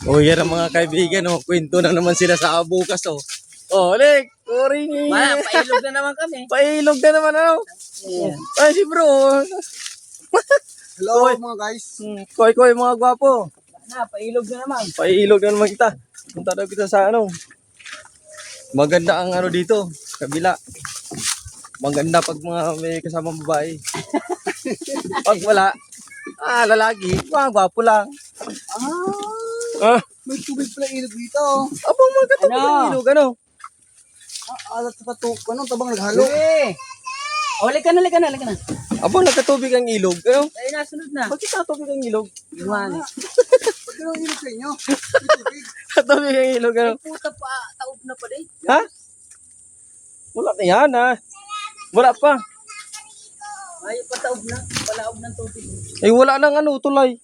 Oh, yan ang mga kaibigan, oh. Kwento na naman sila sa bukas, oh. Oh, Lek, turing. Wala, pailog na naman kami. Pailog na naman, ano? Yeah. Ay, si bro. Hello mga guys. Koy, mga gwapo. Na, pailog na naman. Pailog na naman kita. Punta daw kita sa ano. Maganda ang ano dito, kabila. Maganda pag mga may kasamang babae. Pag wala, lalaki, mga gwapo lang. May tubig pala ilog dito. Abang mga katubig Ano? ng ilog, ano? Alat sa patok. Ano, tabang naghalo. Eh. Huli ka na. Abang nagkatubig ang ilog, ano? Ay, nasunod na. Bakit katubig ang ilog? Iwan. Pag ano ilog sa inyo? May tubig. Katubig ang ilog, ano? Puta pa, taob na pa din. Ha? Wala na yan, ha? Wala pa. Ay, pataob na. Palaob ng tubig. Eh, wala nang ano, tulay.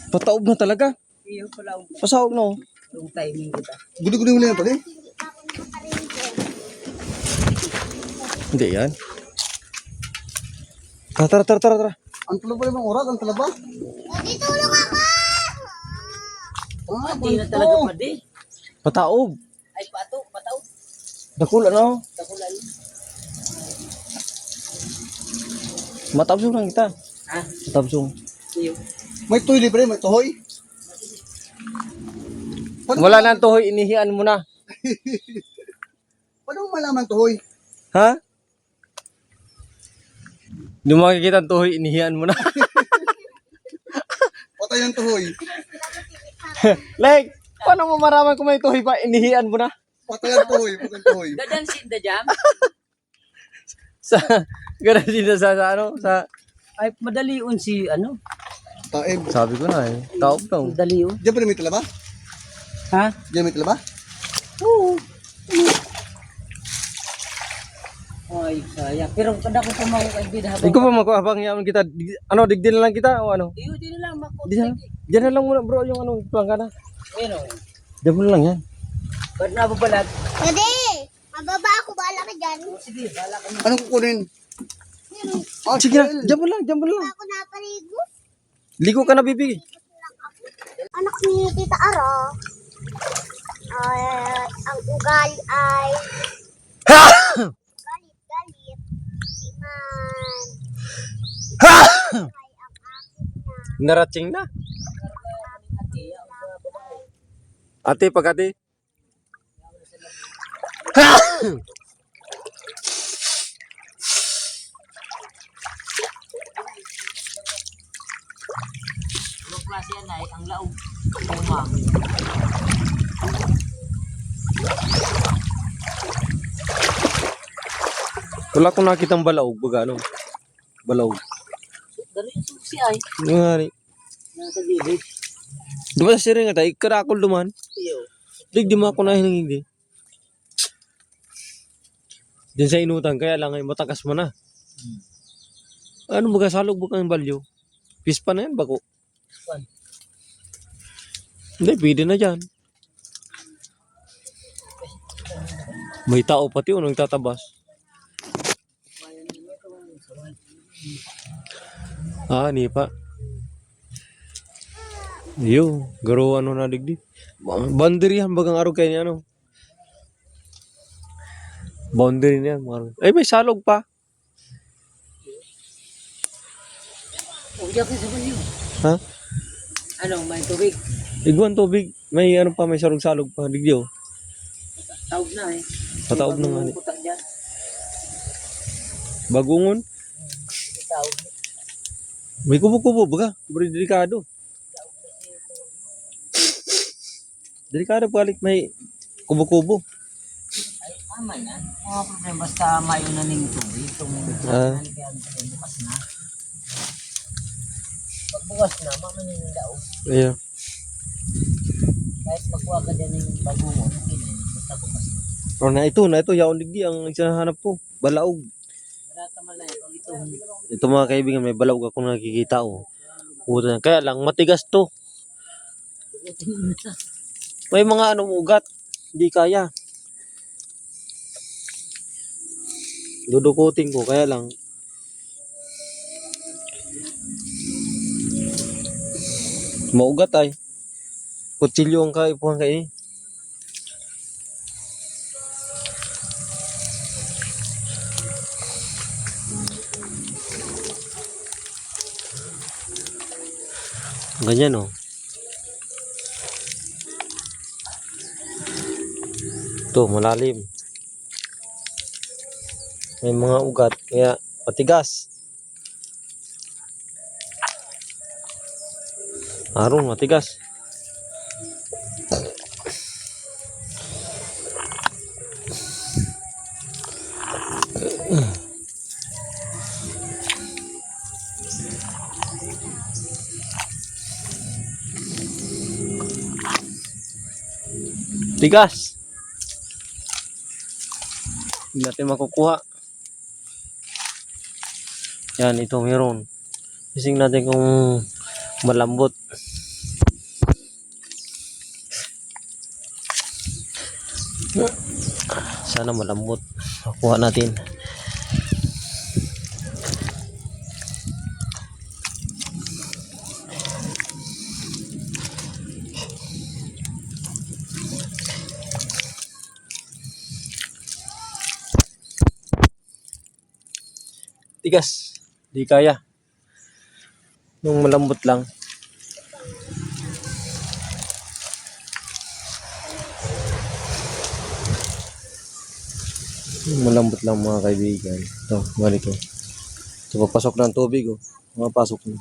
Pataob na talaga. Iyo, palaob. Pasahog na, oh. Yung timing kita. Guli-guli mo lang pala eh. Hindi yan. Tara. Ang tulo pala ng oras, ang talaba. Hindi na talaga pa di. Pataob. Ay, pataob. Dakula na, oh. Takulan. Matabsong lang kita. Ha? Matabsong. Iyo. May tuloy pala, may tuhoy. Wala na tuhoy, inihian mo na. Paano mo malaman tuhoy? Ha? Hindi mo makikita ang tuhoy, inihian mo na. Patay ng tuhoy. Like, paano mo maraman kung may tuhoy pa, inihian mo na? Patay ng tuhoy. Patay ng tuhoy. Dadan sin da jam. Sa, gano'n din sa ano, sa... Ay, madaliun si ano? Taib. Sabi ko na eh, taob daw. Madaliun. Diyan pala may talaba? Ha? Diyan may talaba? Oo. Ay, kaya. Pero kada ko pa mga kaibigan habang... Ikaw pa habang yaman kita, ano, digdil na lang kita o ano? Iyo, di na lang mako. Diyan na lang muna bro, yung ano, plangkana. Ano? Diyan mo na lang yan. Ba't nababalag? Pwede! Mababa ako, bahala ka dyan. Sige, bala ka na. Anong kukunin? Ah, Sige na, diyan mo lang. Ako napaligo. Ligo ka na, bibi. Anak ni Tita Ara, ang ugali ay galit. Di man. Ay, ang akin na. Narating na. Ate, pag ate. Ano klase yan ay ang laog. Uma. Wala akong nakitang balaog, baga ano. Balaog. Dali yung susi ay. Ano nga rin. Nasa gilid. Di ba sa siring nga tayo, karakol duman. Iyo. Di mo ako nahiling hindi. Diyan sa inutan, kaya lang ay matakas mo na. Ano baga, salog ba kang balyo? Pispa na yan, bako. Pispan. Hindi, pwede na dyan. May tao pati o nang tatabas. Ni pa. Yo, garo ano na digdi. Boundary yan, bagang araw kayo niya, ano. Boundary niyan, mga. Ay, may salog pa. Uyak sa banyo. Ha? Ano, may tubig. Iguan tubig. May ano pa, may salog-salog pa. Digdi oh. Taob na eh. Pataob na nga ni. Putak dyan. Bagungon. Taob. May kubo-kubo, baga. Bro, delikado. Delikado balik, may kubo-kubo. Ay, tama yan. Mga problema, basta mayo na ning tubig. Bukas na. Pag bukas na, mamanin yung daog. Ayan. Kahit magkuha ka dyan ng bagungon, basta bukas na. Oh, na ito, yaon digdi ang sinahanap ko. Balaog. Wala naman na ito. Ito mga kaibigan, may balaog akong nakikita oh. Puta, kaya lang matigas to. May mga anong ugat, hindi kaya. Dudukutin ko, kaya lang. Maugat ay. Kutsilyo ang kaipuhan kay. Ganyan oh. Ito, malalim. May mga ugat, kaya matigas. Arong, matigas. Tigas. Hindi natin makukuha. Yan, ito meron. Ising natin kung malambot. Sana malambot. Makuha natin. Tigas. Di kaya. Nung malambot lang. Malambot lang mga kaibigan. Ito, balik ko. Ito, papasok ng tubig oh. Mapasok na.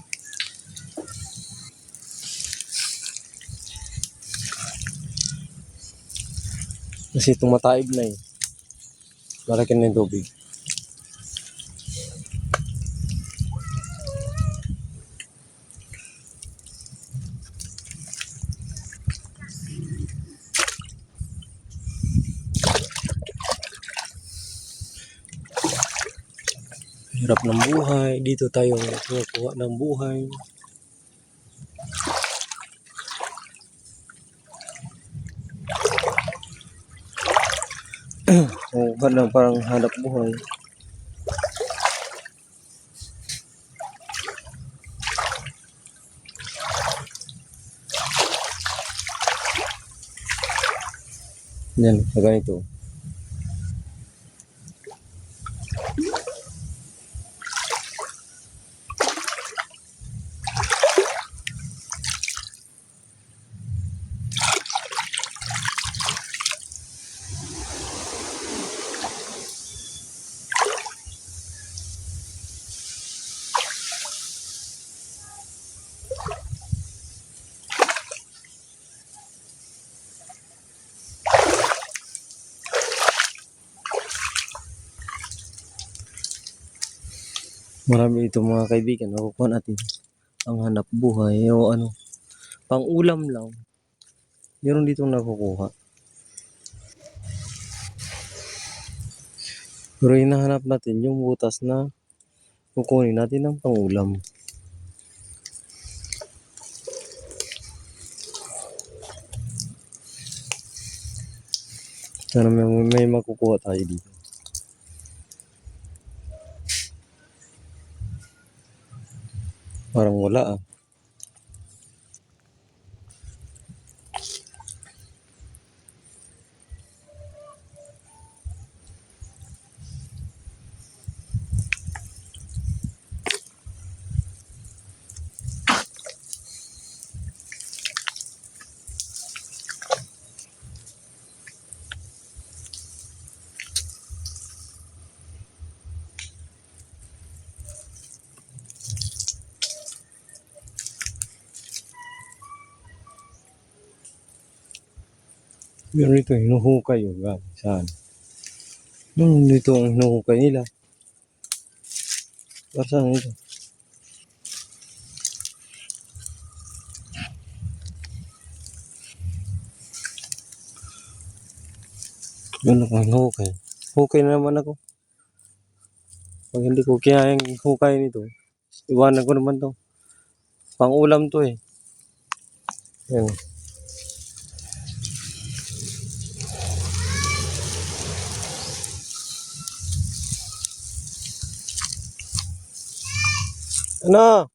Kasi tumataib na eh. Malaki na yung tubig. Hirap ng buhay. Dito tayo kuha ng buhay. Oh, parang hanap buhay. Yan, ganito. Marami ito mga kaibigan. Nakukuha natin ang hanap buhay o ano, pang ulam lang. Meron dito nakukuha. Pero hinahanap natin yung butas na kukunin natin ng pang ulam. Sana may makukuha tayo dito. Parang wala ah. Meron dito hinuhukay yung saan. Dito ang hinuhukay nila. Para saan ito? Doon ako hinuhukay. Hukay na naman ako. Pag hindi ko kaya yung hukay nito, iwanan ko naman to. Pang ulam to eh. Yan. Ano?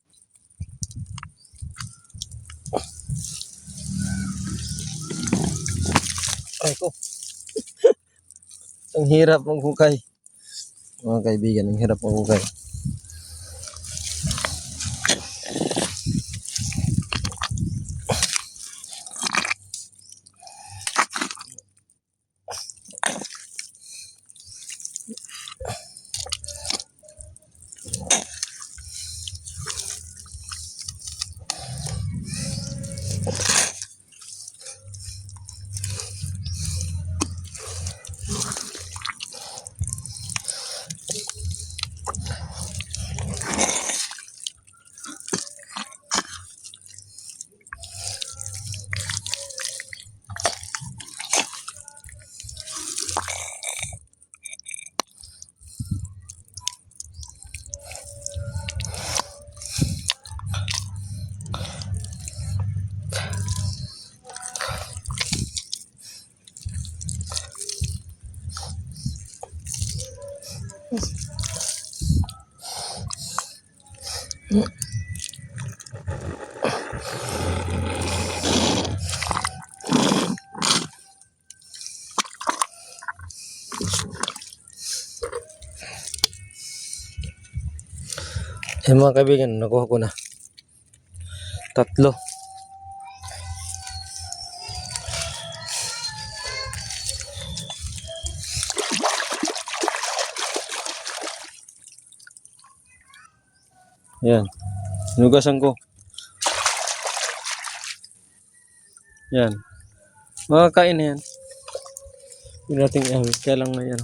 hukay ko. Ang hirap maghukay. Mga kaibigan, ang hirap maghukay. Mga kaibigan, nakuha ko na. 3. Yan. Hinugasan ko. Yan. Makakain na yan. Hindi natin ihawin. Kaya lang na yan.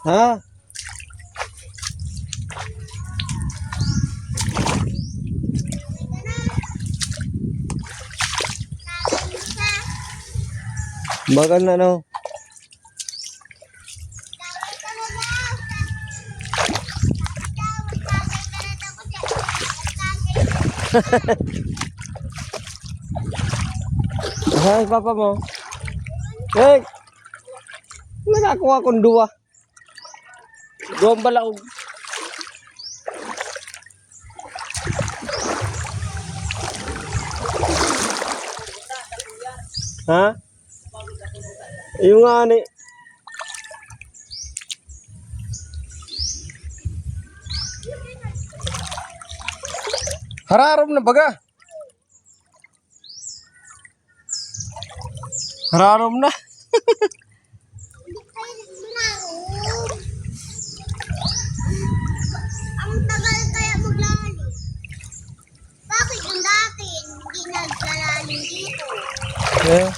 Ha? Bakal na no? Ay, papa mo. Hey! Nakakuha akong 2. Doon balaog. Ha? Yung nga ni. Hararom na baga. Hararom na. Ang tagal kaya maglalim. Bakit yung dati hindi naglalalim dito? Yeah.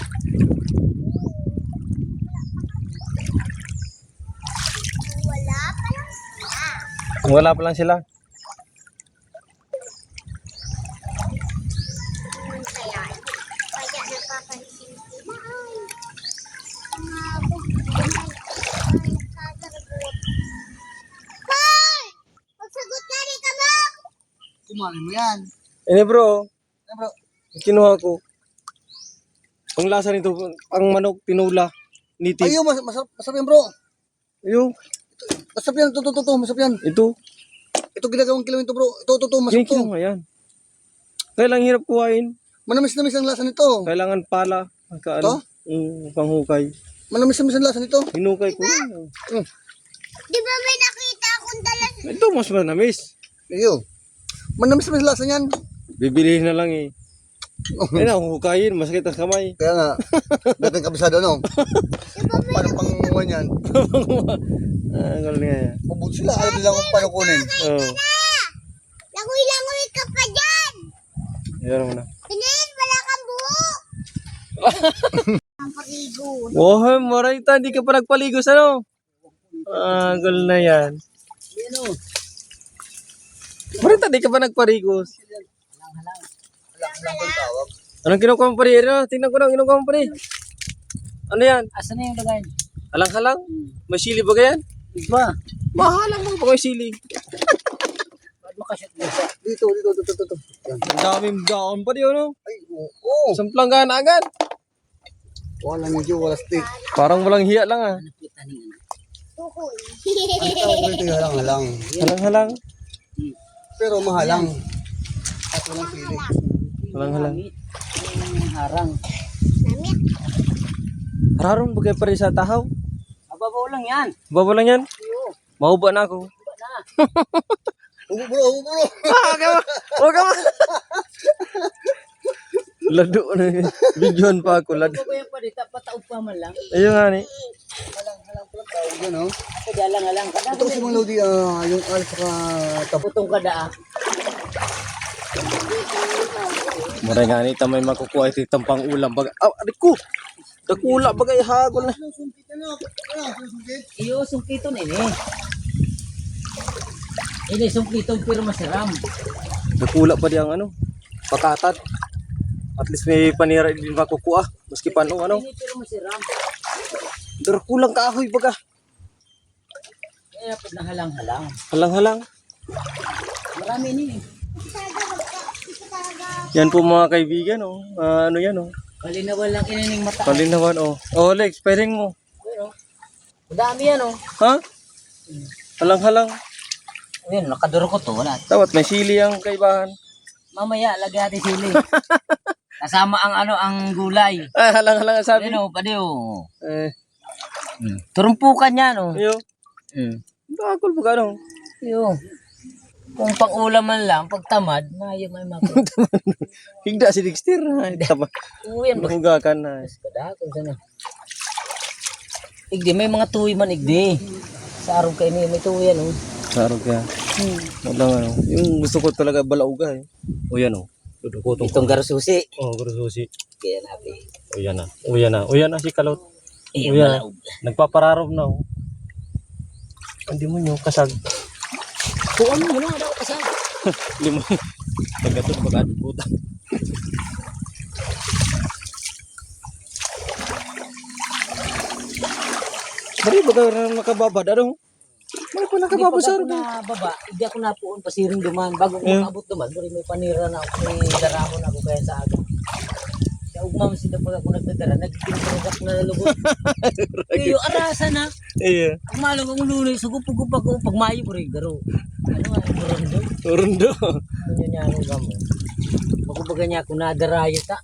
Wala pa Wala pa lang lang sila. sila. Naman kaya. Kaya napapansin sila. Ay. Sasagot. Hoy! Magsagot na rin ka mo! Kumain mo yan. Ini bro, Eh, bro. kinuha ko. Ang lasa nito, ang manok, tinula, nitid. Ayaw, masarap yan, bro. Yung, Masarap yan, ito, masarap yan. ito. Ito ginagawang kilawin to, bro. Ito, masarap to. Kinuha yan. Kailangan hirap kuhain. Manamis-namis ang lasa nito. Kailangan pala. Kaano, panghukay. Manamis-namis ang lasa nito. Hinukay ko yan. Di ba may nakita akong dala? Ito, mas manamis. Ayaw. Manamis-namis ang lasa niyan. Bibilihin na lang eh. Ayun na, hukayin, masakit ang kamay. Kaya nga, dating kabisado, no? Paano pangunguhan yan? Ang galing nga yan. Mabuti sila, alam nila kung paano kunin. Oo. Langoy-langoy ka pa dyan. Yan mo na. Pinis, wala kang buhok. Ang parigo. Oh, Morita, hindi ka pa nagpaligos, ano? Galing na yan. Yan o. Morita, hindi ka pa nagparigos. Tawag. Anong kinukuha mo pa rin? Ano? Tingnan ko na, kinukuha mo pa rin. Ano yan? Asan na yung lagay? Halang-halang? May sili ba yan? Iba. Mahalang mo pa may sili. Ba't makashoot mo siya? Dito. Yan. Ang daming gaon pa rin, ano? Ay, oo. Samplang gana agad. Wala medyo, wala stick. Parang walang hiya lang, ah. Nakita niyo. Tukoy. Ang tawag ko ito yung halang-halang. Halang-halang. Pero mahalang. At walang pili. Halang-halang. Yung harang. Namit. Hararong bagay pa rin sa tahaw. Mababaw lang yan. Baba lang yan. Iyo. Mahuba na ako. Iba na. Buburo. Huwag ka ma. Lado na yun. Videoan pa ako. Lado. Mababaw pa dito. Pataog pa man lang. Ayun nga ni. Halang-halang pala tawag yan, no? Ito galang-galang. Ito kasi mga Lodi, yung al saka tapos. Putong kada. Maray nga ni tamay makukuha ito itong pang ulam. Baga, adik ko. Dakula bagay hagol na. Iyo, sungkito na ini. Ini sungkito pero masiram. Dakula pa di ang ano. Pakatat. At least may panira din makukuha. Maski paano ano. Ini pero masiram. Dakulang kahoy baga. Kaya pag nahalang-halang. Halang-halang. Marami ini. Yan po mga kaibigan, oh. Ano yan, oh. Kalinawan lang inining mata. Kalinawan, oh. Oh, Lex, pairing mo. Pero, madami yan oh. Ha? Halang-halang. Ayun, nakaduro ko to. Wala. Dapat may sili ang kaibahan. Mamaya, lagyan natin sili. Kasama ang ang gulay. Ay, halang-halang ang sabi. Ano, pwede oh. Eh, Turumpukan yan oh. iyo. Bakul ba ano? Yo. Kung pang-ulam man lang, pag tamad, mayo may mako. Higda si Dexter. Ay, tama. Uyan, basta Mahugakan na. kada kung sana. Igdi, may mga tuwi man igdi. Sa araw kayo may tuwi yan oh. Sarog ka. Walang ano. Yung gusto ko talaga balauga eh. O yan o. Dudukotong. Itong garasusi. Oh, gurususi. Kaya natin. O yan na. O yan na. O yan na si Kalot. Eh, O yan. malaog. Nagpapararov na o. Hindi mo nyo kasag. Kung ano mo na, daw kasama. Lima. Pagkatod pag-adod puta. Bari ba ka na nakababad? Ano? Bari pa nakababad sa Hindi araw? na baba, hindi ako napuon pasiring duman. Bago ko maabot duman, may panira na ako, may daramon ako kaya sa aga. Kaya ugmam sila pag ako nagdadara, nagkikinurak na nalugod. Iyo, arasa na. Iya. Ang malang ang luloy, sugup-gup ako, pag mayo po rin, garo. Ano nga, burundo. Turundo. Ano niya ang gamo. Makubaga niya ako nadarayo ta.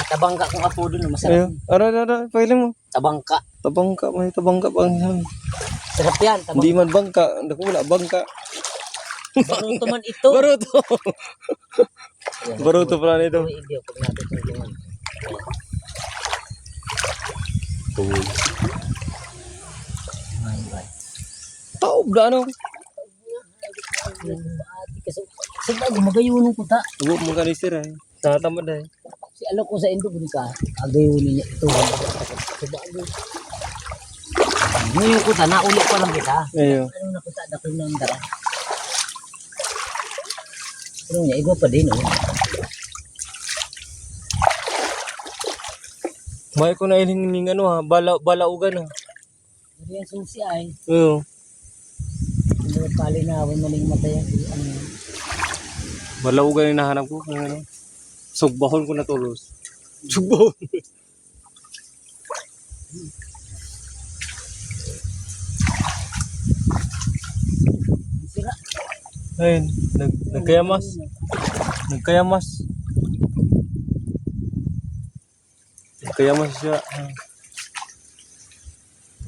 Tabangka kong apo doon, masarap. Ayun. Ara. Pahili mo. Tabangka. Tabangka. May tabangka pa. Sarap yan, tabangka. Hindi man bangka. Wala bangka. Baruto man ito. Baruto. Baruto pala nito. Hindi ako pag natin itong duman. Taob na ano. Sa bago, magayunin ko ta. Huwag mo kanisir eh. Tatamad eh. Si alo ko sa indo, guni ka. Agayunin niya ito. Sa bago. Ngayon ko ta, naulog pa lang kita. Ayun. Ano na ko ta, dakil ng dara. Ano niya, iba pa din oh. May ko na ining ano ha. Balaugan ha. Ano yan susi ay. Oo. Ano palinawan maling mata yan. Ano yan. Balaugan yung nahanap ko. Ano? Sugbahon ko na tulos. Sugbahon. Sira. Ayun. Nagkayamas. Nagkayamas. Nagkayamas siya.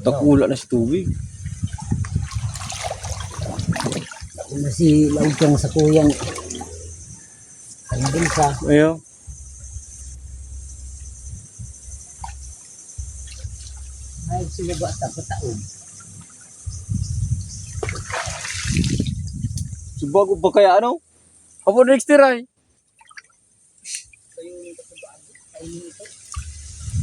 Takula na si tubig. Ako na si Lautang sa kuyang. Ano bulsa. Ayo. Ay, sila ba ata pataon? Subago ba kaya ano? Apo next year ay.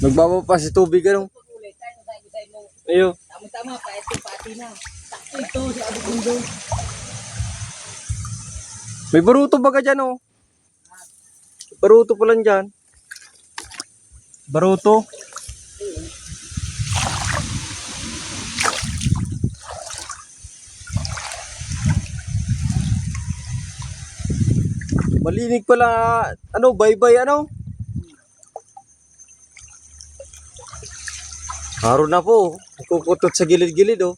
Nagbaba pa si tubig ano? Ulit tayo sa mo. Ayo. Tama-tama pa ito pati na. Sakto ito si Abot Mundo. May baruto ba ka dyan oh? Baruto pa lang dyan. Baruto. Malinig pala, ano, bye-bye, ano? Haro na po, kukutot sa gilid-gilid, oh.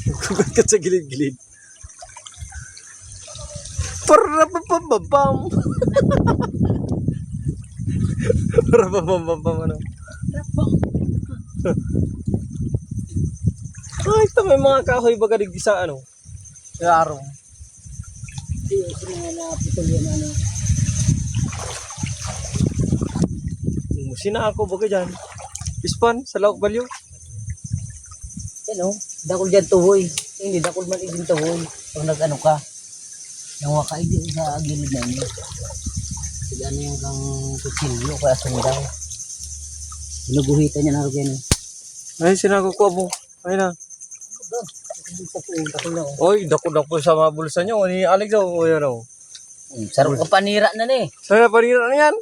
Kukutot sa gilid-gilid. Parapapababam. Parapapababam, ano? Ay, ito may mga kahoy baga digisa, ano? Sa araw. Hindi, sila nga na putol yan ano. Musina ako baga dyan. Ispan, sa Laok Balyo. Yan o, dakol dyan tuhoy. Hindi, dakol man idin tuhoy. Pag nag-ano ka, nang waka idin sa gilid na niya. Sila ano yung kang kutsilyo, kaya sundaw. Naguhitan niya na rin yan. Ay, sinakukuha mo. Ay na. Dakol na o. Oy, dako-dako sa mga bulsa nyo. Ni Alex daw. O yan o. Sarap ka panira na ni. Sana parira na yan.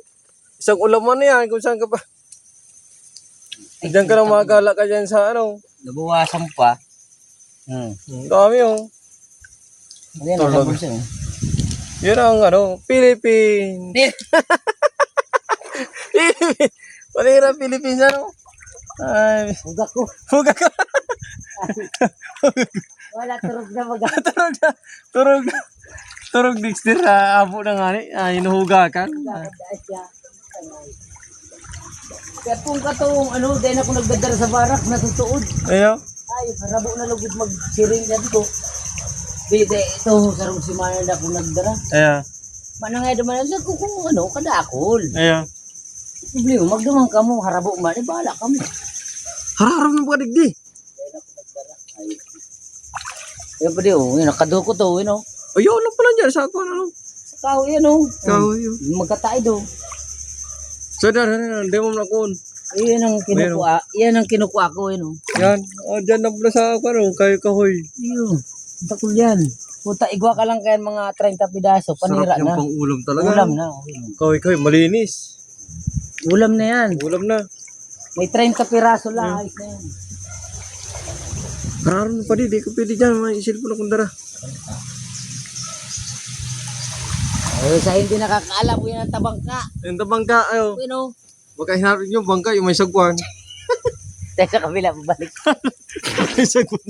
Isang ulaman na yan. Kung saan ka pa. Diyan ka lang magala ka dyan sa ano. Nabawasan pa. Ang dami o. Ayan, nalabos yun. Yun ang ano. Philippines. Philippines. Parira Philippines ano. Ay. Huga ko. Huwag ka. Wala, turog na maga. Turog na. Turog na. Turog Dexter. Abo na nga ni. Hinuhuga ka. Kaya kung katong ano, dahil ako nagdadara sa barak, natutuod. Ayo. Ay, harabo na lugod magsiring na dito. Bide, ito, sarong si Manan na ako nagdara. Ayo. Manangay naman lang kung ano, kadakol. Ayo. Problema, magdamang ka mo, harabo man, eh, bahala ka mo. Hararap ng padigdi. Kaya pa di, oh, yun, nakaduko to, yun, oh. Ayaw lang pala dyan. Sa ako ano. Kao, yan, oh. Kahoy yun. Magkataid, oh. So, hindi mo nakon. Yan ang kinukuha, yan ang kinukuha ko, yun, oh. Yan. Dyan na pala sa ako ano. Kahoy. Ayun, takol yan. Puta, igwa ka lang kaya mga 30 pidaso, panira Sarap yung na. pang ulam talaga. Ulam na, okay. Kahoy. Malinis. Ulam na yan. Ulam na. May 30 piraso lang, ayos na yan. Hararap na pa di. Di ko pwede dyan. May isilpo na kundara. Eh, sa hindi nakakaalam ko yan ang tabangka. Yung tabangka. Ayo. You know, Baka hinarap yung bangka. Yung may sagwan. tayo sa kabila, babalik. May sagwan.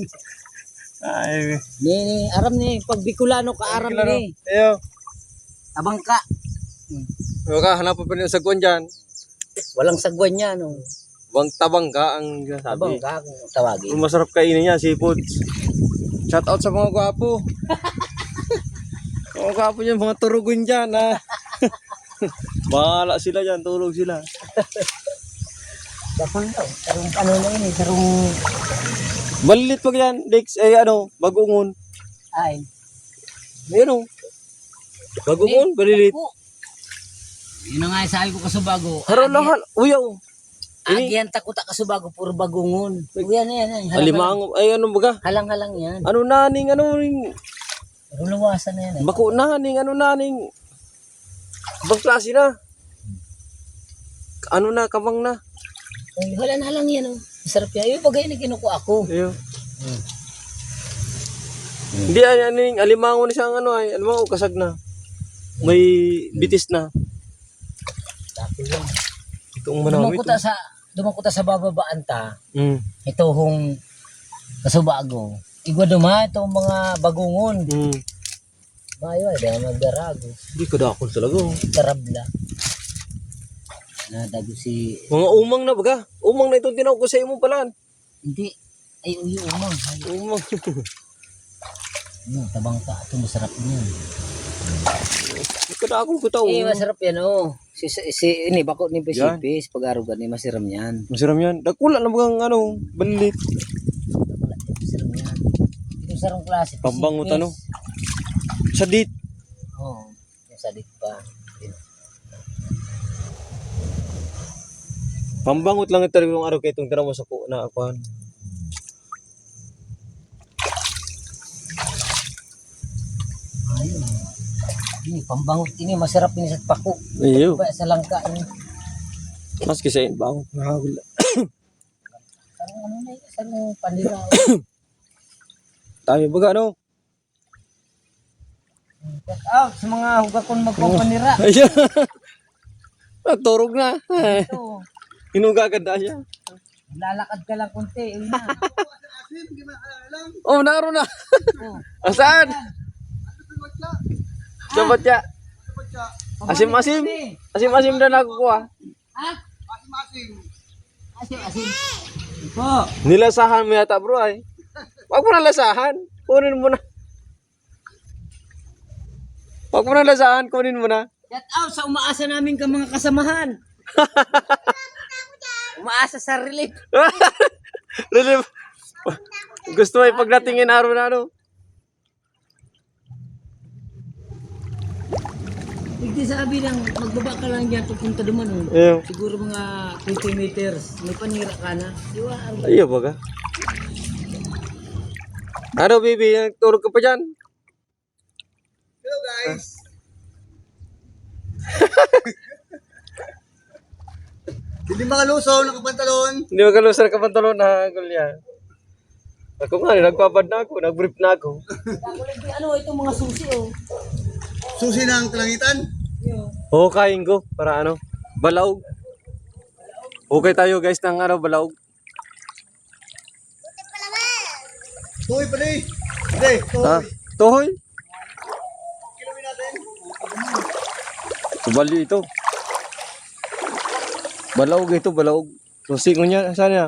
Ay. Ni, aram ni, pag Bicolano ka, aram ni. Ayo. Tabangka. Baka hanap pa rin yung sagwan dyan. Walang sagwan niya, no. Tabangka ang sabi. Tabangka, kung tawagin. Kung masarap kainin niya, seafoods. Shout out sa mga gwapo. Mga gwapo niyan, mga turugon dyan, ha. Bahala sila dyan, tulog sila. Dapat daw, sarong ano na yun eh, sarong, Balilit pag yan, Dex, ano, bagungon. ay. Ayun o. Bagungon, balilit. Yun na nga yung sabi ko kasubago. Harol-lahal, uyaw. Agyan takuta kasubago, puro bagungon. Yan, yan. Alimango, ay ano baga. Halang-halang yan. Ano naning, ano ning, Pero luwasan na yan eh. bako naning, ano naning. Ibang klase na. Ano na, kamang na. Halang-halang yan oh. Masarap yan. Yung bagay na kinukuha ko. Ayun. Hindi, ano yung alimango na siyang ano ay, alimango kasag na. May bitis na. Tapos yan. Itong manawit. Dumakuta sa bababaan ta. Mm. Ito hong kasubago. Igwa duma itong mga bagungon. Mm. Bayo ay dahil magdarago. Hindi ka dakol talaga. Oh. Karabla. Nadago si... Mga umang na baga. Umang na itong tinawag ko sa imo palan. Hindi. Ay uyo umang. Umang. Tabang ka. Ito masarap niyan. Kada akong kutaw. Eh, masarap yan, oh. Ini, bako ni Pesipis, pag-arugan ni masiram yan. Masiram yan. Dagkula na bagang balit. Masiram yan. Ito sarong klase. Pambangot Pesipis. Sadit. Oo, yung sadik pa. Yun. Pambangot lang ito yung araw kay itong tira mo sa na akuan. Ayun. Ini, pambangot ini, masarap ini sa pako. Iyo. Ba sa langka ini. Mas kasi bangot nakagula. Sarong ano na yun, sarong panira. Tayo baga no. Check out sa mga hugakon magpapanira. Ayun. Turog na. Ito, Inuga agad siya. lalakad ka lang konti, yun na. Oh, naroon na. Oh. Asaan? Dapat ya. Asim-asim. Asim-asim na nakukuha. Ha? Asim-asim. Ito. Nilasahan mo yata bro ay. Wag mo na lasahan. Kunin mo na. Wag mo na lasahan. Kunin mo na. Shout out sa umaasa namin ka mga kasamahan. Umaasa sa relief. Relief. Gusto mo ipagdatingin araw na Hindi sabi lang, magbaba ka lang dyan, pupunta duman. Oh. Ayun. Siguro mga 20 meters. May panira ka na. Diba? Ayaw baga. Ano baby? Turog ka pa dyan? Hello guys. Hindi makalusaw, nakapantalon. Hindi makalusar ka pantalon na gulya. Ako nga, nagpapad na ako, nag-brief na ako. Ano, itong mga susi, oh. Susi ng kalangitan. Oo, kain ko. Para balaog. Okay tayo guys ng balaog. Buti pa naman. Tuhoy pa rin. Hindi, Ha? tuhoy. Tohoy? Kilawin natin. Subali ito. Balaog ito, balaog. Susi ko niya, saan niya?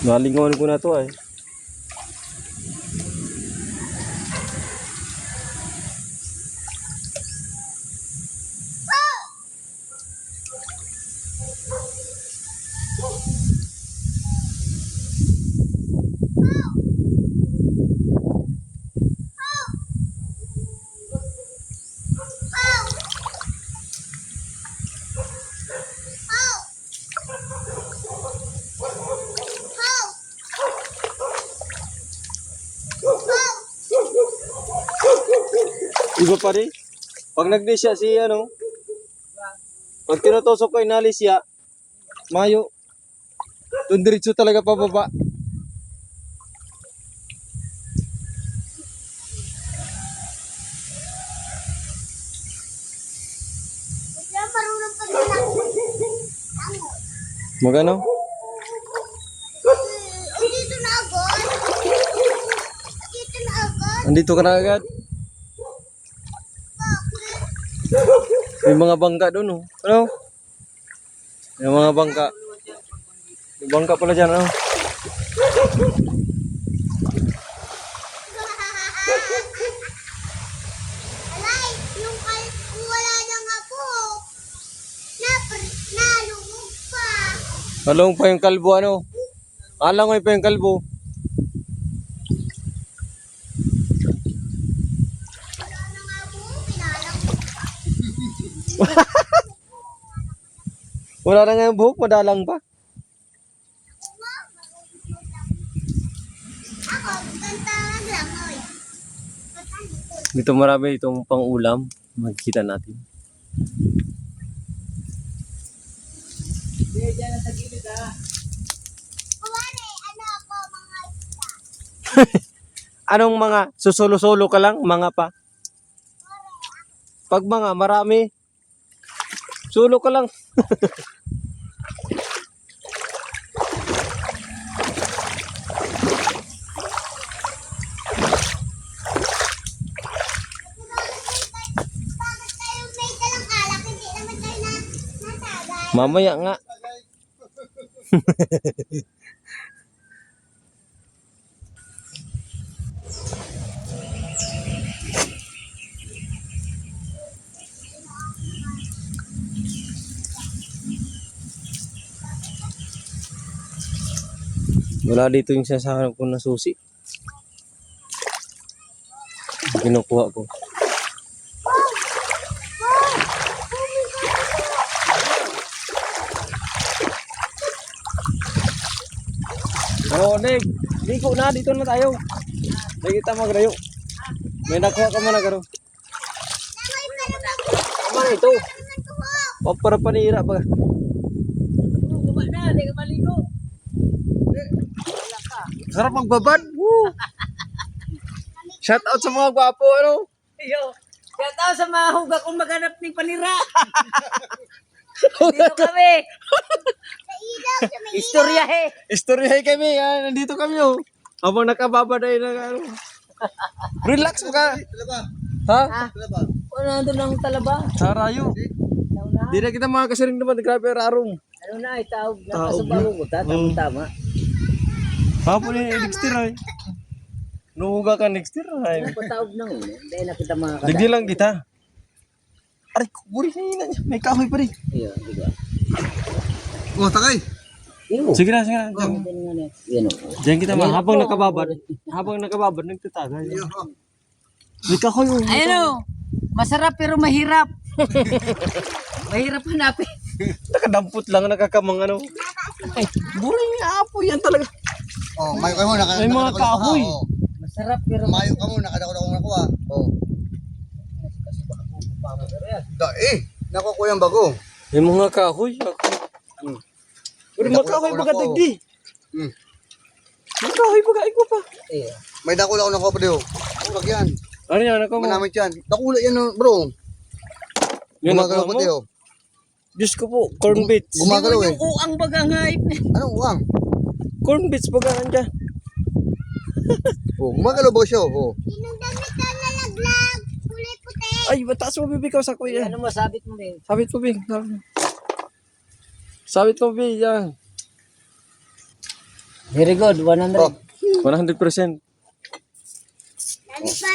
Nalingawan ko na to ay. Iba pa rin. Pag nagdisya si pag tinutusok ko inalis siya, mayo. Doon diretso talaga pababa. Buti na marunong ka na lang. Magano? Dito na agad. Dito na agad. Andito ka na agad. May mga bangka doon, oh. Ano? May mga bangka. May bangka pala dyan, ano? Alay, kung wala na nga po. Nalungog pa. Along pa yung kalbo, ano? Alangoy pa yung kalbo. Wala na nga po. Pinalang ko. Wala na nga yung buhok, madalang pa. Ako, kantahan lang. Oy. Dito marami itong pang-ulam. Magkita natin. Kuwari, ano ako, mga isda. Anong mga? Susolo-solo ka lang? Mga pa? Pag mga marami, sulo ka lang. Bakit tayo may dalang alak? Hindi naman tayo nasagay. Mamaya nga. Wala dito yung sinasahanap ko na susi. Kinukuha ko. Oo, Neg. Ligo na. Dito na tayo. Hindi kita magrayo. May nakuha ka man na garo. Tama na ito. Para panira pa. Baba na, hindi ka maligo. Sarap magbabad. Woo! Shout out sa mga gwapo, ano? Yo, kaya tao sa mga huga kung maghanap ng panira. Dito kami. Sa ilaw, sa may Istorya he. Istoryahay kami, ha? Nandito kami, oh. Habang nakababad ay ano. Relax mo ka. Talaba. Ha? Talaba. Ano nandun ang talaba? Sa rayo. Ano na? Di na kita makakasiring naman. Grabe rarong. Ano na, itawag na Taog kasabalo ko ta. Tama. Hapon yung next year, ay. Nuhuga ka next year, ay. Patawag na yun. Dahil na kita mga Digdi lang kita. Aray, buri na niya. May kahoy pa rin. Iyo, diba? Oh, takay. Iyo. Sige na, sige na. Yan o. Diyan kita ma. Habang nakababad. Habang nakababad, nagtatagal. May kahoy, oh. Ayun o. Masarap pero mahirap. Mahirap hanapin. Nakadampot lang, nakakamang ano. Ay, buri nga apo yan talaga. Oh, mayo ka mo. May mga kahoy. Oh. Masarap pero Mayo ka mo. Nakadako akong nakuha. Oh. Nakuha ko yung bago. May mga kahoy. Pero mga kahoy baga digdi. Hmm. May kahoy baga ko pa. Iyo. May dakula ako nakuha pa diyo. Huwag yan. Ano yan? Ako mo? Manamit yan. Dakula yan, bro. Yan Gumagalaw ako pa mo? diyo. Diyos ko po, corn bits. Gumagalaw eh. Yung uang baga nga Anong uwang? Corn bits baga nandyan. Oh, gumagalaw ba siya? Oh. Yung damit na nalaglag, kulay puti. Ay, mataas mo bibig ko sa kuya. Ano masabit mo eh? Sabit mo big. Sabit mo big, yan. Very good, 100. Oh. 100%. Dami pa.